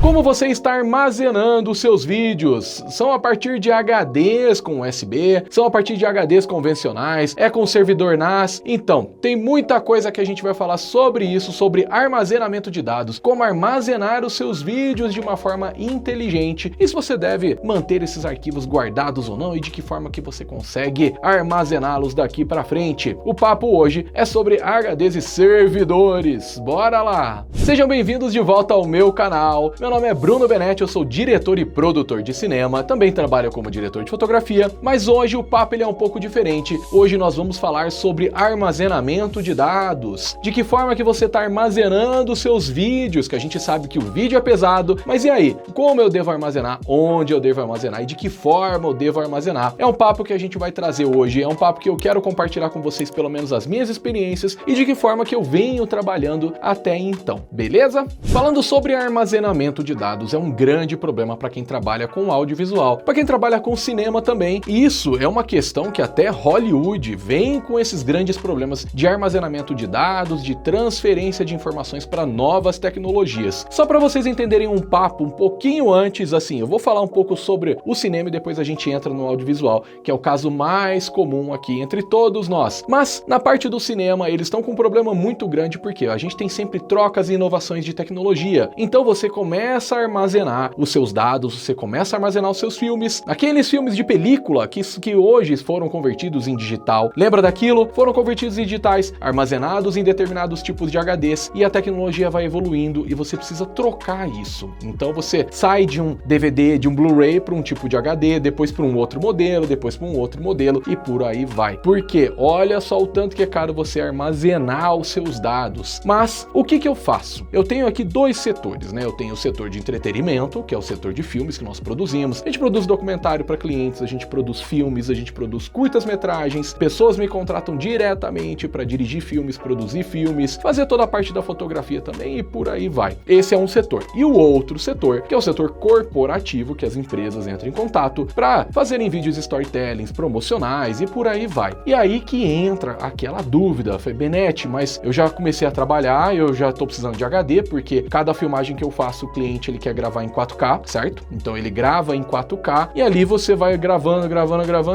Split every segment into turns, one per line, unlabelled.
Como você está armazenando seus vídeos? São a partir de HDs com USB, são a partir de HDs convencionais, é com servidor NAS? Então, tem muita coisa que a gente vai falar sobre isso, sobre armazenamento de dados, como armazenar os seus vídeos de uma forma inteligente e se você deve manter esses arquivos guardados ou não e de que forma que você consegue armazená-los daqui para frente. O papo hoje é sobre HDs e servidores. Bora lá! Sejam bem-vindos de volta ao meu canal. Meu nome é Bruno Benetti, eu sou diretor e produtor de cinema, também trabalho como diretor de fotografia, mas hoje o papo ele é um pouco diferente. Hoje nós vamos falar sobre armazenamento de dados. De que forma que você está armazenando seus vídeos, que a gente sabe que o vídeo é pesado, mas e aí? Como eu devo armazenar? Onde eu devo armazenar? E de que forma eu devo armazenar? É um papo que a gente vai trazer hoje, é um papo que eu quero compartilhar com vocês pelo menos as minhas experiências e de que forma que eu venho trabalhando até então, beleza? Falando sobre armazenamento de dados, é um grande problema para quem trabalha com audiovisual, para quem trabalha com cinema também. E isso é uma questão que até Hollywood vem com esses grandes problemas de armazenamento de dados, de transferência de informações para novas tecnologias. Só para vocês entenderem um papo um pouquinho antes, assim, eu vou falar um pouco sobre o cinema e depois a gente entra no audiovisual, que é o caso mais comum aqui entre todos nós. Mas na parte do cinema, eles estão com um problema muito grande porque a gente tem sempre trocas e inovações de tecnologia. Então você começa a armazenar os seus dados, você começa a armazenar os seus filmes, aqueles filmes de película que hoje foram convertidos em digital. Lembra daquilo? Foram convertidos em digitais, armazenados em determinados tipos de HDs e a tecnologia vai evoluindo e você precisa trocar isso. Então você sai de um DVD, de um Blu-ray para um tipo de HD, depois para um outro modelo, depois para um outro modelo e por aí vai. Porque olha só o tanto que é caro você armazenar os seus dados. Mas o que eu faço? Eu tenho aqui dois setores, né? Eu tenho o setor de entretenimento, que é o setor de filmes que nós produzimos. A gente produz documentário para clientes, a gente produz filmes, a gente produz curtas-metragens, pessoas me contratam diretamente para dirigir filmes, produzir filmes, fazer toda a parte da fotografia também e por aí vai. Esse é um setor. E o outro setor, que é o setor corporativo, que as empresas entram em contato para fazerem vídeos storytellings, promocionais e por aí vai. E aí que entra aquela dúvida, foi Benetti, mas eu já comecei a trabalhar, eu já estou precisando de HD, porque cada filmagem que eu faço, o cliente ele quer gravar em 4K, certo? Então ele grava em 4K e ali você vai gravando,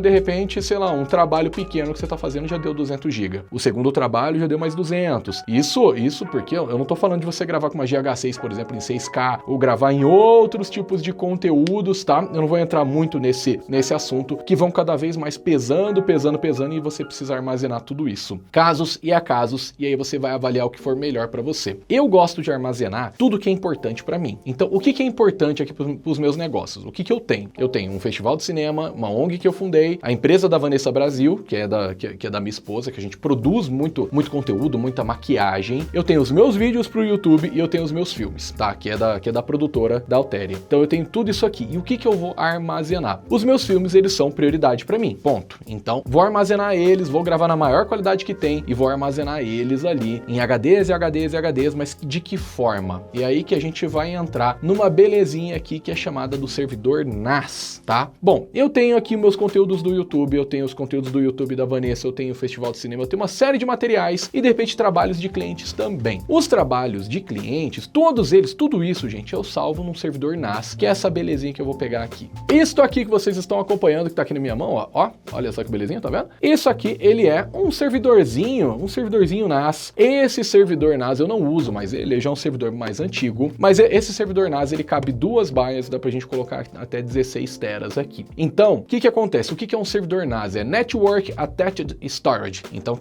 de repente, sei lá, um trabalho pequeno que você está fazendo já deu 200 GB. O segundo trabalho já deu mais 200. Isso porque eu não estou falando de você gravar com uma GH6, por exemplo, em 6K, ou gravar em outros tipos de conteúdos, tá? Eu não vou entrar muito nesse assunto, que vão cada vez mais pesando e você precisa armazenar tudo isso. Casos e acasos, e aí você vai avaliar o que for melhor para você. Eu gosto de armazenar tudo que é importante para mim. Então, o que é importante aqui para os meus negócios? O que eu tenho? Eu tenho um festival de cinema, uma ONG que eu fundei, a empresa da Vanessa Brasil, que é da minha esposa, que a gente produz muito conteúdo, muita maquiagem. Eu tenho os meus vídeos pro YouTube e eu tenho os meus filmes, tá? Que é da produtora da Altéria. Então eu tenho tudo isso aqui. E o que eu vou armazenar? Os meus filmes, eles são prioridade para mim, ponto. Então, vou armazenar eles, vou gravar na maior qualidade que tem e vou armazenar eles ali em HDs, mas de que forma? E aí que a gente vai entrar numa belezinha aqui que é chamada do servidor NAS, tá? Bom, eu tenho aqui meus conteúdos do YouTube, eu tenho os conteúdos do YouTube da Vanessa, eu tenho o Festival de Cinema, eu tenho uma série de materiais e de repente trabalhos de clientes também. Os trabalhos de clientes, todos eles, tudo isso, gente, eu salvo num servidor NAS, que é essa belezinha que eu vou pegar aqui. Isto aqui que vocês estão acompanhando, que tá aqui na minha mão, ó, olha só que belezinha, tá vendo? Isso aqui, ele é um servidorzinho NAS. Esse servidor NAS eu não uso, mas ele já é um servidor mais antigo, mas esse servidor NAS, ele cabe 2 baias, dá pra gente colocar até 16 teras aqui. Então, o que acontece? O que é um servidor NAS? É Network Attached Storage. Então,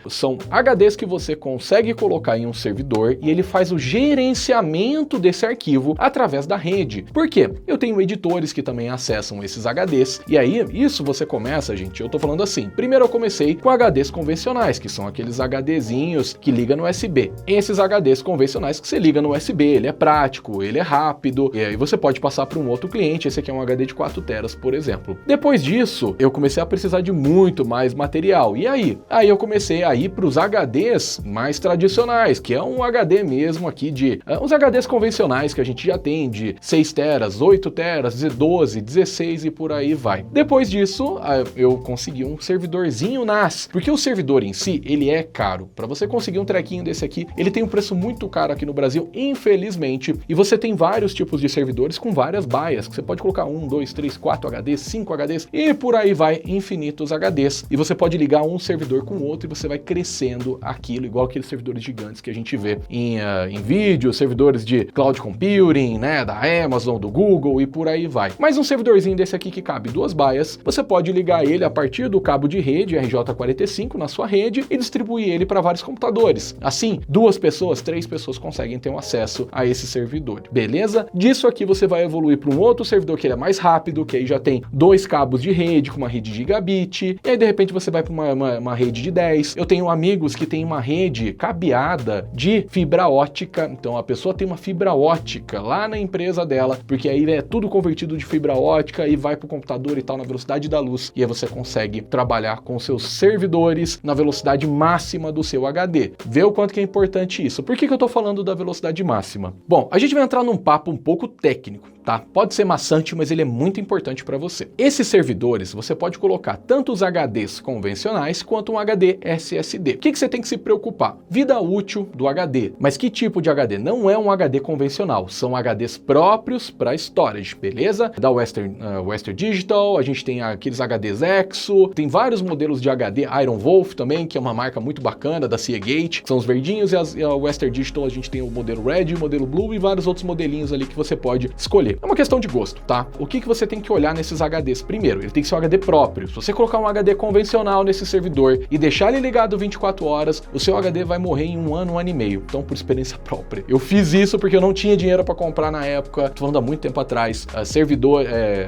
são HDs que você consegue colocar em um servidor e ele faz o gerenciamento desse arquivo através da rede. Por quê? Eu tenho editores que também acessam esses HDs e aí, isso você começa, gente, eu tô falando assim, primeiro eu comecei com HDs convencionais, que são aqueles HDzinhos que ligam no USB. Esses HDs convencionais que você liga no USB, ele é prático, ele é rápido, e aí você pode passar para um outro cliente, esse aqui é um HD de 4 teras, por exemplo. Depois disso, eu comecei a precisar de muito mais material, e aí? Aí eu comecei a ir para os HDs mais tradicionais, que é um HD mesmo aqui uns HDs convencionais que a gente já tem, de 6 teras, 8 teras, 12, 16 e por aí vai. Depois disso, eu consegui um servidorzinho NAS, porque o servidor em si, ele é caro. Para você conseguir um trequinho desse aqui, ele tem um preço muito caro aqui no Brasil, infelizmente, gigante, e você tem vários tipos de servidores com várias baias, que você pode colocar 1, 2, 3, 4 HDs, 5 HDs, e por aí vai, infinitos HDs. E você pode ligar um servidor com o outro e você vai crescendo aquilo, igual aqueles servidores gigantes que a gente vê em vídeo, servidores de cloud computing, né, da Amazon, do Google e por aí vai. Mas um servidorzinho desse aqui que cabe 2 baias, você pode ligar ele a partir do cabo de rede RJ45 na sua rede e distribuir ele para vários computadores. Assim, 2 pessoas, 3 pessoas conseguem ter um acesso a esse servidor, beleza? Disso aqui você vai evoluir para um outro servidor que ele é mais rápido, que aí já tem 2 cabos de rede com uma rede gigabit, e aí de repente você vai para uma rede de 10. Eu tenho amigos que têm uma rede cabeada de fibra ótica, então a pessoa tem uma fibra ótica lá na empresa dela, porque aí é tudo convertido de fibra ótica e vai para o computador e tal na velocidade da luz, e aí você consegue trabalhar com seus servidores na velocidade máxima do seu HD. Vê o quanto que é importante isso. Por que eu tô falando da velocidade máxima? Bom, a gente vai entrar num papo um pouco técnico, tá? Pode ser maçante, mas ele é muito importante para você. Esses servidores, você pode colocar tanto os HDs convencionais quanto um HD SSD. O que você tem que se preocupar? Vida útil do HD. Mas que tipo de HD? Não é um HD convencional, são HDs próprios para storage, beleza? Da Western Digital, a gente tem aqueles HDs Exo, tem vários modelos de HD, Iron Wolf também, que é uma marca muito bacana, da Seagate, que são os verdinhos, e a Western Digital a gente tem o modelo Red, o modelo Blue e vários outros modelinhos ali que você pode escolher. É uma questão de gosto, tá? O que você tem que olhar nesses HDs? Primeiro, ele tem que ser um HD próprio. Se você colocar um HD convencional nesse servidor e deixar ele ligado 24 horas, o seu HD vai morrer em 1 ano, 1 ano e meio. Então, por experiência própria. Eu fiz isso porque eu não tinha dinheiro para comprar na época, tô falando há muito tempo atrás,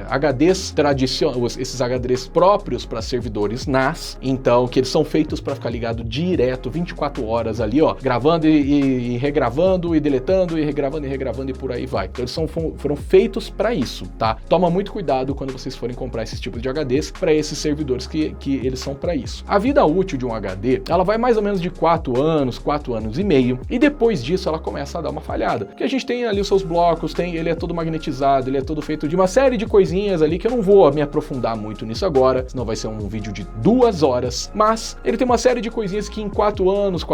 HDs tradicionais, esses HDs próprios para servidores NAS, então, que eles são feitos para ficar ligado direto 24 horas ali, ó, gravando e regravando e deletando e regravando e por aí vai. Então, eles foram feitos para isso, tá? Toma muito cuidado quando vocês forem comprar esses tipos de HDs para esses servidores que eles são para isso. A vida útil de um HD, ela vai mais ou menos de 4 anos, 4 anos e meio, e depois disso ela começa a dar uma falhada, porque a gente tem ali os seus blocos, ele é todo magnetizado, ele é todo feito de uma série de coisinhas ali que eu não vou me aprofundar muito nisso agora, senão vai ser um vídeo de 2 horas, mas ele tem uma série de coisinhas que em 4 anos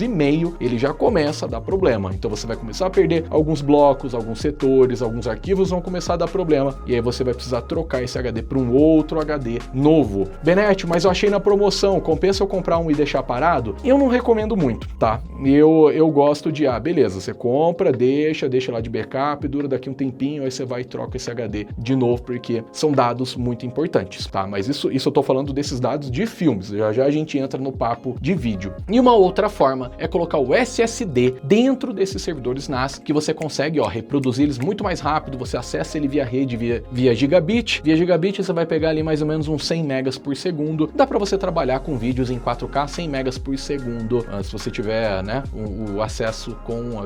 e meio, ele já começa a dar problema. Então você vai começar a perder alguns blocos, alguns setores, alguns arquivos vão começar a dar problema, e aí você vai precisar trocar esse HD para um outro HD novo. Benete, mas eu achei na promoção, compensa eu comprar um e deixar parado? Eu não recomendo muito, tá? Eu gosto de, beleza, você compra, deixa lá de backup, dura daqui um tempinho, aí você vai e troca esse HD de novo, porque são dados muito importantes, tá? Mas isso eu tô falando desses dados de filmes, já a gente entra no papo de vídeo. E uma outra forma é colocar o SSD dentro desses servidores NAS, que você consegue, reproduzir eles muito mais rápido, você acessa ele via rede, via gigabit. Via gigabit você vai pegar ali mais ou menos uns 100 megas por segundo. Dá para você trabalhar com vídeos em 4K 100 megas por segundo, se você tiver, né, o acesso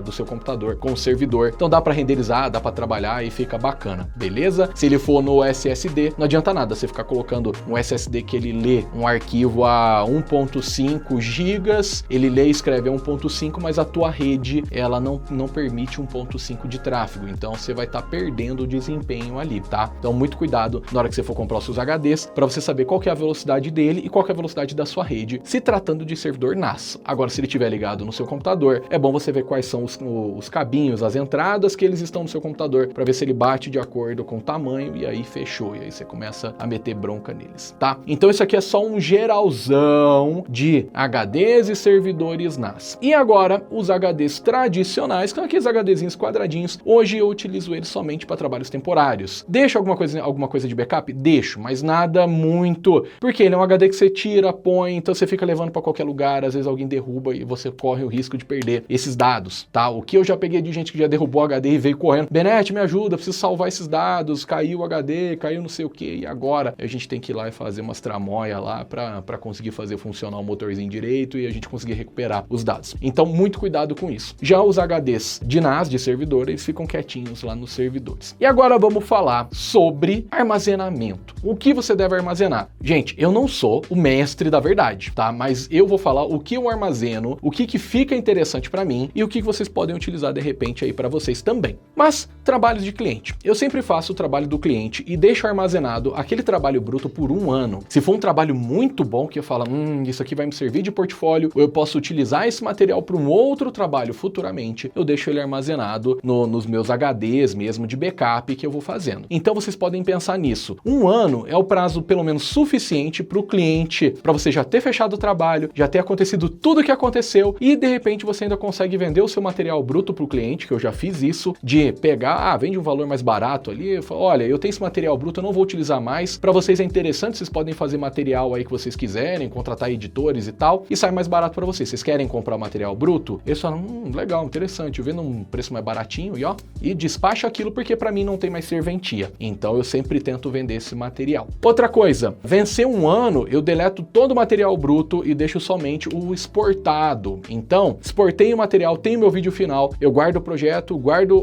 do seu computador, com o servidor. Então dá para renderizar, dá para trabalhar e fica bacana, beleza? Se ele for no SSD, não adianta nada você ficar colocando um SSD que ele lê um arquivo a 1.5 gigas, ele lê e escreve a 1.5, mas a tua rede, ela não permite 1.5 de tráfego, então você vai estar perdendo o desempenho ali, tá? Então muito cuidado na hora que você for comprar os seus HDs, para você saber qual que é a velocidade dele e qual que é a velocidade da sua rede, se tratando de servidor NAS. Agora, se ele estiver ligado no seu computador, é bom você ver quais são os cabinhos, as entradas que eles estão no seu computador, para ver se ele bate de acordo com o tamanho, e aí fechou, e aí você começa a meter bronca neles, tá? Então isso aqui é só um geralzão de HDs e servidores NAS. E agora, os HDs tradicionais, que são aqueles HDzinhos quadradinhos, hoje eu utilizo eles somente para trabalhos temporários. Deixo alguma coisa de backup? Deixo, mas nada muito, porque ele é um HD que você tira, põe, então você fica levando para qualquer lugar, às vezes alguém derruba e você corre o risco de perder esses dados, tá? O que eu já peguei de gente que já derrubou o HD e veio correndo, Benete, me ajuda, preciso salvar esses dados, caiu o HD, caiu não sei o que, e agora a gente tem que ir lá e fazer umas tramóia lá para conseguir fazer funcionar o motorzinho direito e a gente conseguir recuperar os dados. Então, muito cuidado com isso. Já os HDs de NAS, de servidor, eles ficam quietinhos lá no servidor. seguidores. E agora vamos falar sobre armazenamento. O que você deve armazenar? Gente, eu não sou o mestre da verdade, tá? Mas eu vou falar o que eu armazeno, o que fica interessante para mim e o que vocês podem utilizar de repente aí para vocês também. Mas trabalhos de cliente. Eu sempre faço o trabalho do cliente e deixo armazenado aquele trabalho bruto por 1 ano. Se for um trabalho muito bom que eu falo, isso aqui vai me servir de portfólio, ou eu posso utilizar esse material para um outro trabalho futuramente, eu deixo ele armazenado nos meus HDs mesmo de backup que eu vou fazendo. Então vocês podem pensar nisso. 1 ano é o prazo pelo menos suficiente para o cliente, para você já ter fechado o trabalho, já ter acontecido tudo o que aconteceu e de repente você ainda consegue vender o seu material bruto para o cliente, que eu já fiz isso, de pegar, vende um valor mais barato ali, olha, eu tenho esse material bruto, eu não vou utilizar mais, para vocês é interessante, vocês podem fazer material aí que vocês quiserem, contratar editores e tal, e sai mais barato para vocês. Vocês querem comprar o material bruto? Eles falam, legal, interessante, eu vendo um preço mais baratinho e despacha aquilo porque para mim não tem mais serventia. Então eu sempre tento vender esse material. Outra coisa, vencer 1 ano, eu deleto todo o material bruto e deixo somente o exportado. Então, exportei o material, tenho meu vídeo final, eu guardo o projeto, guardo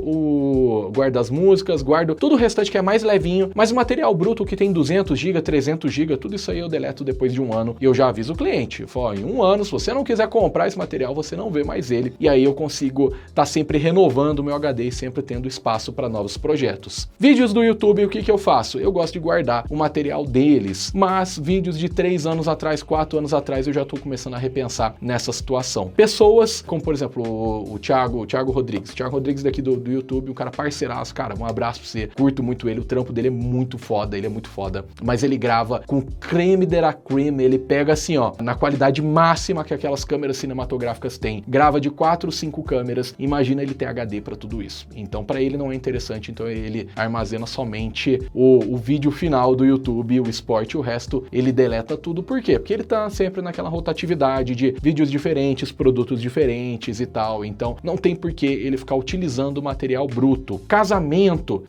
as músicas, guardo tudo o restante que é mais levinho, mas o material bruto que tem 200 GB, 300 GB, tudo isso aí eu deleto depois de 1 ano e eu já aviso o cliente. Falo, em 1 ano, se você não quiser comprar esse material, você não vê mais ele. E aí eu consigo estar sempre renovando o meu HD e sempre tendo espaço para novos projetos. Vídeos do YouTube, o que eu faço? Eu gosto de guardar o material deles, mas vídeos de 3 anos atrás, 4 anos atrás, eu já estou começando a repensar nessa situação. Pessoas, como por exemplo o Thiago Rodrigues. Thiago Rodrigues daqui do YouTube, um cara parceiraço, cara, um abraço pra você. Curto muito ele, o trampo dele é muito foda, mas ele grava com creme de la creme, ele pega assim, na qualidade máxima que aquelas câmeras cinematográficas têm. Grava de 4, 5 câmeras, imagina ele ter HD para tudo isso. Então para ele não é interessante, então ele armazena somente o vídeo final do YouTube, o export, o resto ele deleta tudo. Por quê? Porque ele tá sempre naquela rotatividade de vídeos diferentes, produtos diferentes e tal, então não tem por que ele ficar utilizando o material bruto. Casamento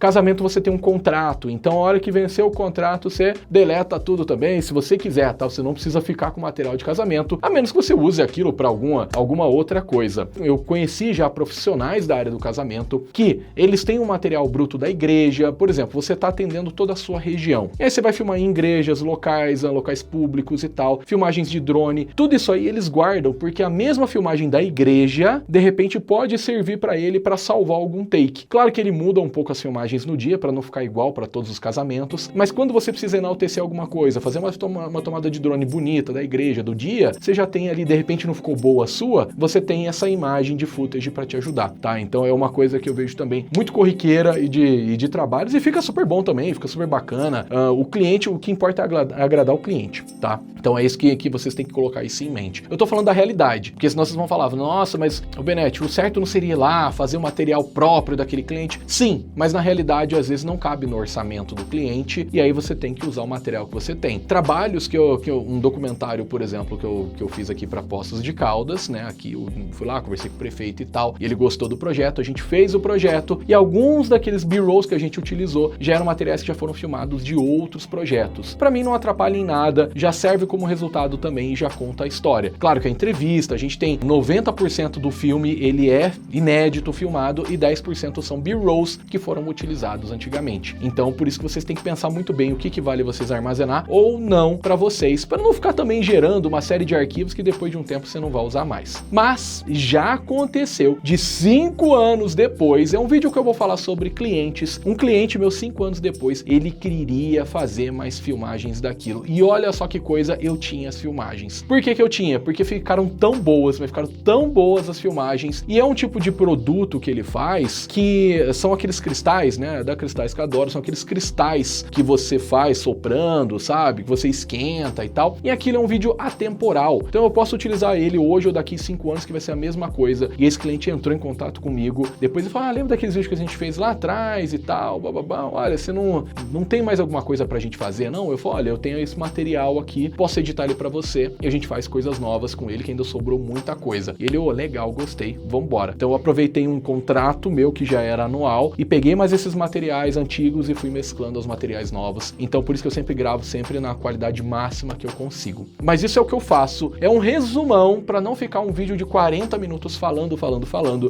você tem um contrato, então a hora que vencer o contrato você deleta tudo também, se você quiser, tá? Você não precisa ficar com material de casamento, a menos que você use aquilo para alguma outra coisa. Eu conheci já profissionais da área do casamento que eles têm um material bruto da igreja, por exemplo, você tá atendendo toda a sua região, e aí você vai filmar em igrejas, locais públicos e tal, filmagens de drone, tudo isso aí eles guardam, porque a mesma filmagem da igreja, de repente pode servir para ele para salvar algum take. Claro que ele muda um pouco as filmagens no dia para não ficar igual para todos os casamentos, mas quando você precisa enaltecer alguma coisa, fazer uma tomada de drone bonita da igreja do dia, você já tem ali, de repente não ficou boa a sua, você tem essa imagem de footage para te ajudar, tá? Então é uma coisa que eu vejo também muito corriqueira e de trabalhos, e fica super bom também, fica super bacana. O cliente, o que importa é agradar o cliente, tá? Então é isso que vocês têm que colocar isso em mente. Eu tô falando da realidade, porque senão vocês vão falar, nossa, mas o Benete, o certo não seria ir lá fazer um material próprio daquele cliente? Sim, mas na realidade às vezes não cabe no orçamento do cliente e aí você tem que usar o material que você tem. Trabalhos um documentário, por exemplo, que eu fiz aqui para Poços de Caldas, né? Aqui eu fui lá, conversei com o prefeito e tal, e ele gostou do projeto, a gente fez o projeto e alguns daqueles B-rolls que a gente utilizou já eram materiais que já foram filmados de outros projetos. Para mim não atrapalha em nada, já serve como resultado também e já conta a história. Claro que a entrevista, a gente tem 90% do filme, ele é inédito filmado e 10% são B-rolls que foram utilizados antigamente. Então, por isso que vocês têm que pensar muito bem o que vale vocês armazenar ou não para vocês, para não ficar também gerando uma série de arquivos que depois de um tempo você não vai usar mais. Mas já aconteceu de 5 anos depois, é um vídeo que eu vou falar sobre clientes, um cliente meu 5 anos depois, ele queria fazer mais filmagens daquilo. E olha só que coisa, eu tinha as filmagens. Por que eu tinha? Porque ficaram tão boas, mas ficaram tão boas as filmagens, e é um tipo de produto que ele faz, que são aqueles cristais, né, da Cristais que eu adoro, são aqueles cristais que você faz soprando, sabe, que você esquenta e tal, e aquilo é um vídeo atemporal, então eu posso utilizar ele hoje ou daqui 5 anos que vai ser a mesma coisa, e esse cliente entrou em contato comigo, depois ele falou, lembra daqueles vídeos que a gente fez lá atrás e tal, bababá, olha, você não tem mais alguma coisa pra gente fazer, não? Eu falei, olha, eu tenho esse material aqui, posso editar ele pra você, e a gente faz coisas novas com ele, que ainda sobrou muita coisa. E ele, legal, gostei, vambora. Então eu aproveitei um contrato meu que já era anual, e peguei mais esses materiais antigos e fui mesclando os materiais novos. Então por isso que eu sempre gravo sempre na qualidade máxima que eu consigo. Mas isso é o que eu faço, é um resumão pra não ficar um vídeo de 40 minutos falando.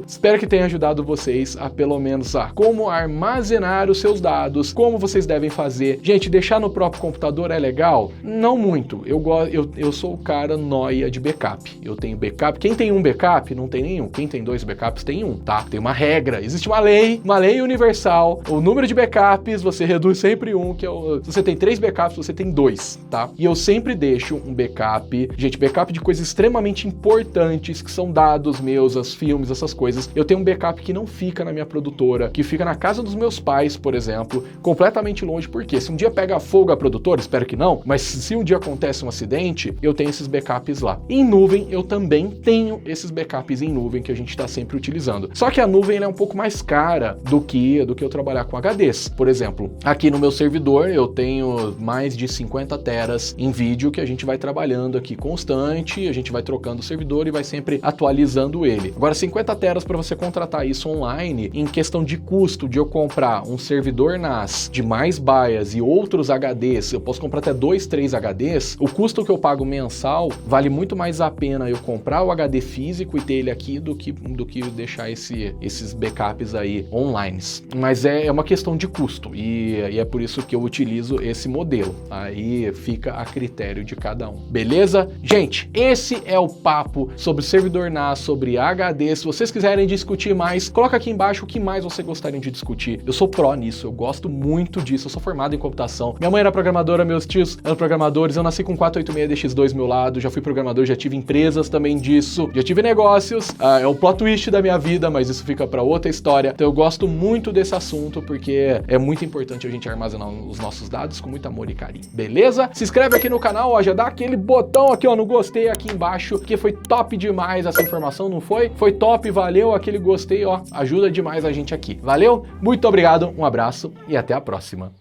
Espero que tenha ajudado vocês a pelo menos como armazenar os seus dados, como vocês devem fazer. Gente, deixar no próprio computador é legal? Não muito. Eu sou o cara nóia de backup. Eu tenho backup. Quem tem um backup, não tem nenhum. Quem tem 2 backups, tem um, tá? Tem uma regra. Existe uma lei universal. O número de backups, você reduz sempre um, que é se você tem 3 backups, você tem 2, tá? E eu sempre deixo um backup. Gente, backup de coisas extremamente importantes, que são dados meus, os filmes, essas coisas. Eu tenho um backup que não fica na minha produtora, que fica na casa dos meus pais, por exemplo, completamente longe, porque se um dia pega fogo a produtora, espero que não, mas se um dia acontece um acidente, eu tenho esses backups lá. Em nuvem, eu também tenho esses backups em nuvem que a gente está sempre utilizando. Só que a nuvem é um pouco mais cara do que eu trabalhar com HDs. Por exemplo, aqui no meu servidor, eu tenho mais de 50 teras em vídeo que a gente vai trabalhando aqui constante, a gente vai trocando o servidor e vai sempre atualizando ele. Agora, 50 teras para você contratar isso online, em questão de custo de eu comprar um servidor NAS de mais baias e outros HDs, eu posso comprar até 2, 3 HDs, o custo que eu pago mensal vale muito mais a pena eu comprar o HD físico e ter ele aqui do que deixar esses backups aí online. Mas é uma questão de custo e é por isso que eu utilizo esse modelo. Aí fica a critério de cada um. Beleza? Gente, esse é o papo sobre servidor NAS, sobre HD. Se vocês quiserem discutir mais, coloca aqui embaixo o que mais vocês gostariam de discutir. Eu sou pró nisso, eu gosto muito disso, eu sou formado em computação. Minha mãe era programadora, meus tios eram programadores, eu nasci com 486 DX2 meu lado, já fui programador, já tive empresas também disso, já tive negócios, é o plot twist da minha vida, mas isso fica pra outra história. Então eu gosto muito desse assunto, porque é muito importante a gente armazenar os nossos dados com muito amor e carinho, beleza? Se inscreve aqui no canal, ó, já dá aquele botão aqui, ó, no gostei aqui embaixo, que foi top demais essa informação, não foi? Foi top, valeu, aquele gostei, ó, ajuda demais a gente aqui. Valeu? Muito obrigado, um abraço e até a próxima.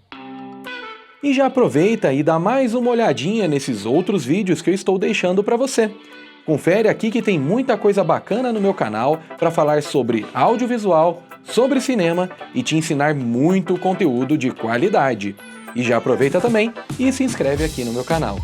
E já aproveita e dá mais uma olhadinha nesses outros vídeos que eu estou deixando para você. Confere aqui que tem muita coisa bacana no meu canal para falar sobre audiovisual, sobre cinema e te ensinar muito conteúdo de qualidade. E já aproveita também e se inscreve aqui no meu canal.